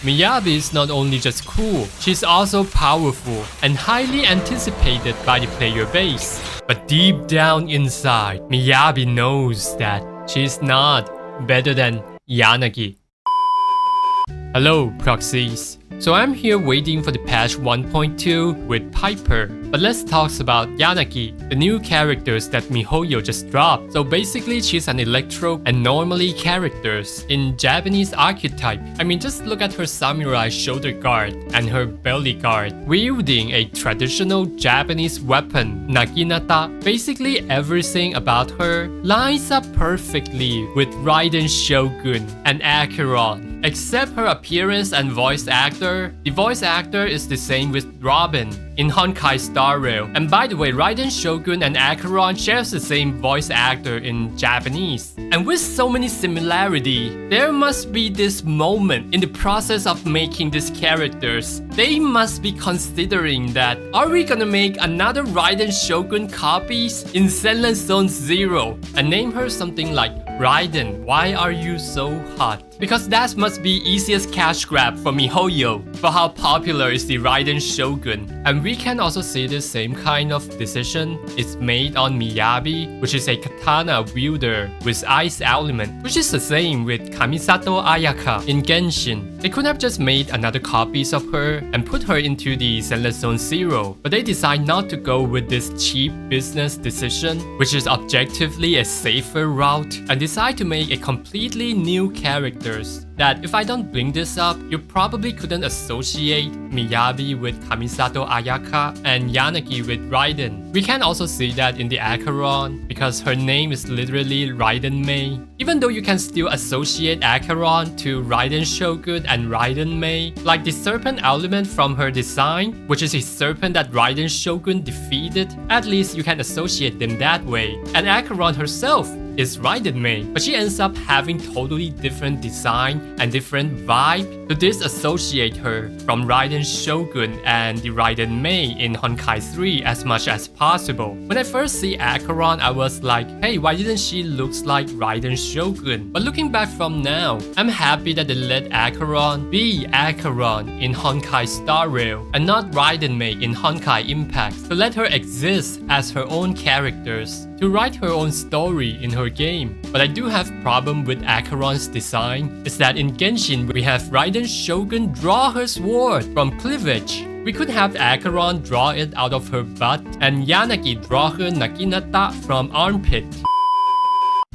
Miyabi is not only just cool, she's also powerful and highly anticipated by the player base. But deep down inside, Miyabi knows that she's not better than Yanagi. Hello, proxies. So I'm here waiting for the patch 1.2 with Piper. But let's talk about Yanaki, the new characters that MiHoYo just dropped. So basically she's an electro and normally characters in Japanese archetype. I mean, just look at her samurai shoulder guard and her belly guard, wielding a traditional Japanese weapon, naginata. Basically everything about her lines up perfectly with Raiden Shogun and Acheron. Except her appearance and voice actor. The voice actor is the same with Robin in Honkai Star Rail. And by the way, Raiden Shogun and Acheron shares the same voice actor in Japanese. And with so many similarity, there must be this moment in the process of making these characters. They must be considering that, are we gonna make another Raiden Shogun copies in Zenless Zone Zero and name her something like Raiden, why are you so hot? Because that must be easiest cash grab for MiHoYo for how popular is the Raiden Shogun. And we can also see the same kind of decision is made on Miyabi, which is a katana wielder with ice element, which is the same with Kamisato Ayaka in Genshin. They could have just made another copies of her and put her into the Zenless Zone Zero, but they decide not to go with this cheap business decision, which is objectively a safer route, and decide to make a completely new character that if I don't bring this up, you probably couldn't associate Miyabi with Kamisato Ayaka and Yanagi with Raiden. We can also see that in the Acheron because her name is literally Raiden Mei. Even though you can still associate Acheron to Raiden Shogun and Raiden Mei, like the serpent element from her design, which is a serpent that Raiden Shogun defeated, at least you can associate them that way. And Acheron herself is Raiden Mei, but she ends up having totally different design and different vibe to disassociate her from Raiden Shogun and the Raiden Mei in Honkai 3 as much as possible. When I first see Acheron, I was like, hey, why didn't she look like Raiden Shogun? But looking back from now, I'm happy that they let Acheron be Acheron in Honkai Star Rail and not Raiden Mei in Honkai Impact, to let her exist as her own characters, to write her own story in her game. But I do have problem with Acheron's design is that in Genshin we have Raiden Shogun draw her sword from cleavage. We could have Acheron draw it out of her butt and Yanagi draw her naginata from armpit.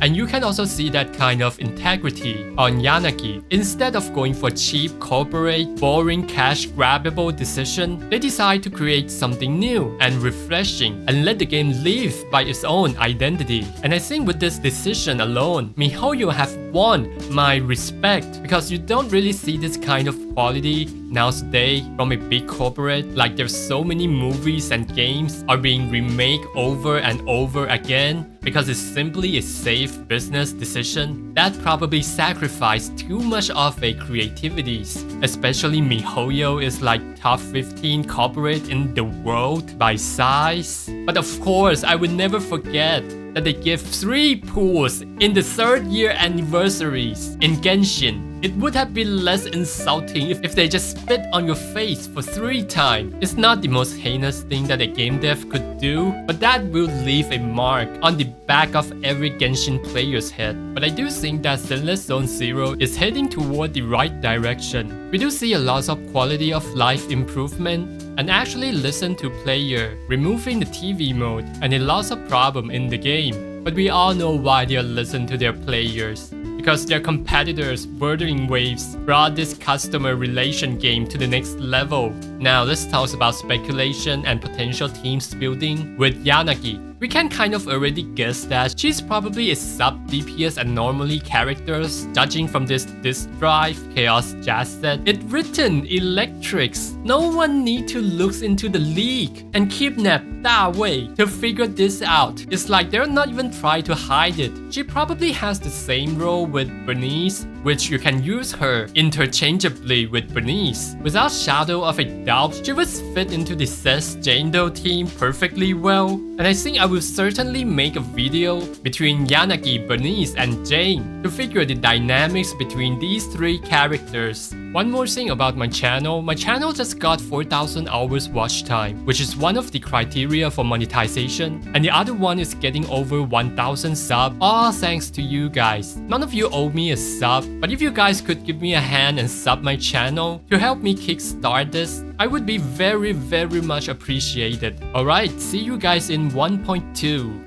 And you can also see that kind of integrity on Yanaki. Instead of going for cheap, corporate, boring, cash grabbable decision, they decide to create something new and refreshing and let the game live by its own identity. And I think with this decision alone, MiHoYo have won my respect because you don't really see this kind of quality nowadays from a big corporate. Like there's so many movies and games are being remade over and over again because it's simply a safe business decision that probably sacrificed too much of a creativities. Especially MiHoYo is like top 15 corporate in the world by size. But of course, I would never forget that they give 3 pools in the 3rd year anniversaries in Genshin. It would have been less insulting if they just spit on your face for 3 times. It's not the most heinous thing that a game dev could do, but that will leave a mark on the back of every Genshin player's head. But I do think that Zenless Zone Zero is heading toward the right direction. We do see a lot of quality of life improvement and actually listen to player, removing the TV mode and a lot of problem in the game. But we all know why they listen to their players. Because their competitors, Wuthering Waves, brought this customer relation game to the next level. Now let's talk about speculation and potential teams building with Yanagi. We can kind of already guess that she's probably a sub-DPS and normally characters, judging from this disk drive, Chaos just said. It written electrics. No one need to look into the leak and kidnap Da Wei to figure this out. It's like they're not even trying to hide it. She probably has the same role with Bernice, which you can use her interchangeably with Bernice. Without shadow of a doubt, she would fit into the Seth Jane-Do team perfectly well. And I think I will certainly make a video between Yanagi, Bernice, and Jane to figure the dynamics between these 3 characters. One more thing about my channel just got 4,000 hours watch time, which is one of the criteria for monetization, and the other one is getting over 1,000 subs, all thanks to you guys. None of you owe me a sub, but if you guys could give me a hand and sub my channel to help me kickstart this, I would be very much appreciated. Alright, see you guys in 1.2.